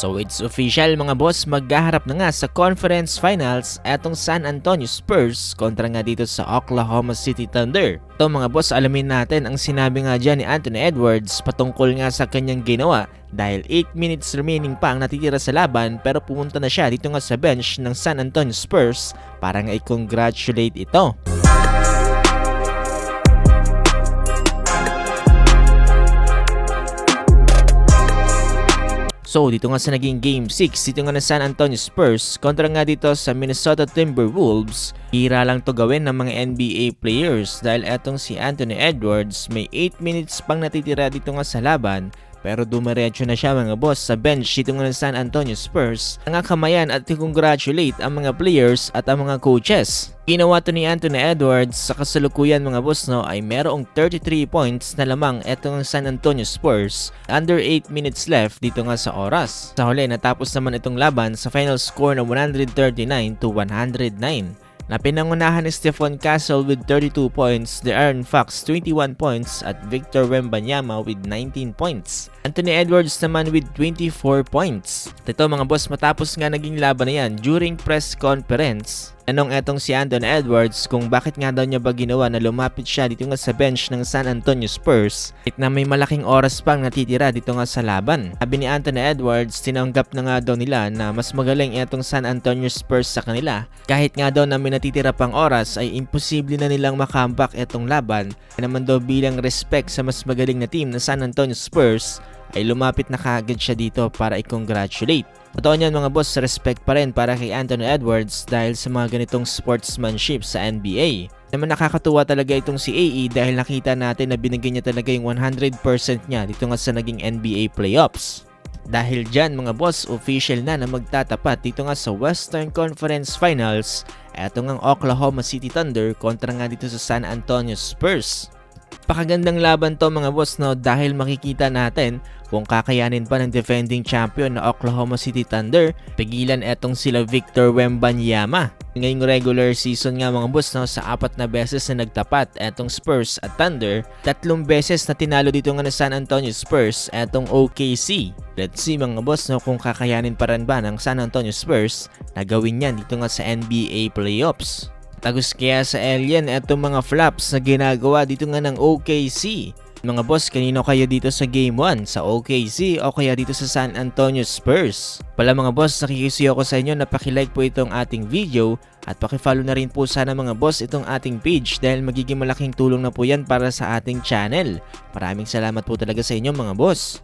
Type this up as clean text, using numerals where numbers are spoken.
So it's official mga boss, maghaharap na nga sa conference finals etong San Antonio Spurs kontra nga dito sa Oklahoma City Thunder. Ito mga boss, alamin natin ang sinabi nga dyan ni Anthony Edwards patungkol nga sa kanyang ginawa dahil 8 minutes remaining pa ang natitira sa laban pero pumunta na siya dito nga sa bench ng San Antonio Spurs para nga i-congratulate ito. So dito nga sa naging Game 6 dito nga ng San Antonio Spurs kontra nga dito sa Minnesota Timberwolves, hira lang to gawin ng mga NBA players dahil etong si Anthony Edwards may 8 minutes pang natitira dito nga sa laban pero dumiretso na siya mga boss sa bench dito nga ng San Antonio Spurs ang kamayan at i-congratulate ang mga players at ang mga coaches. Ginawa to ni Anthony Edwards sa kasalukuyan mga boss ay merong 33 points na lamang etong San Antonio Spurs under 8 minutes left dito nga sa oras. Sa huli natapos naman itong laban sa final score na 139-109 na pinangunahan ni Stephon Castle with 32 points, De'Aaron Fox 21 points at Victor Wembanyama with 19 points. Anthony Edwards naman with 24 points. Ito mga boss, matapos nga naging laban na yan during press conference, anong etong si Anthony Edwards kung bakit nga daw niya ba ginawa na lumapit siya dito nga sa bench ng San Antonio Spurs kahit na may malaking oras pang natitira dito nga sa laban. Sabi ni Anthony Edwards, tinanggap na nga daw nila na mas magaling etong San Antonio Spurs sa kanila. Kahit nga daw na may natitira pang oras ay imposible na nilang makambak etong laban. Kaya naman daw bilang respect sa mas magaling na team na San Antonio Spurs ay lumapit na kaagad siya dito para i-congratulate. Totoo niyan mga boss, respect pa rin para kay Anthony Edwards dahil sa mga ganitong sportsmanship sa NBA. Naman nakakatuwa talaga itong si AE dahil nakita natin na binigyan niya talaga yung 100% niya dito nga sa naging NBA playoffs. Dahil dyan mga boss, official na magtatapat dito nga sa Western Conference Finals eto ngang Oklahoma City Thunder kontra nga dito sa San Antonio Spurs. Pakagandang laban to mga boss dahil makikita natin kung kakayanin pa ng defending champion na Oklahoma City Thunder pigilan etong sila Victor Wembanyama. Ngayong regular season nga mga boss sa 4 na beses na nagtapat etong Spurs at Thunder, 3 beses na tinalo dito nga na San Antonio Spurs etong OKC. Let's see mga boss kung kakayanin pa rin ba ng San Antonio Spurs na gawin yan dito nga sa NBA playoffs. Tagos kaya sa alien etong mga flops na ginagawa dito nga ng OKC. Mga boss, kanino kayo dito sa Game 1? Sa OKC o kaya dito sa San Antonio Spurs? Pala mga boss, nakikisuyo ko sa inyo na pakilike po itong ating video at pakifollow na rin po sana mga boss itong ating page dahil magiging malaking tulong na po yan para sa ating channel. Maraming salamat po talaga sa inyo mga boss.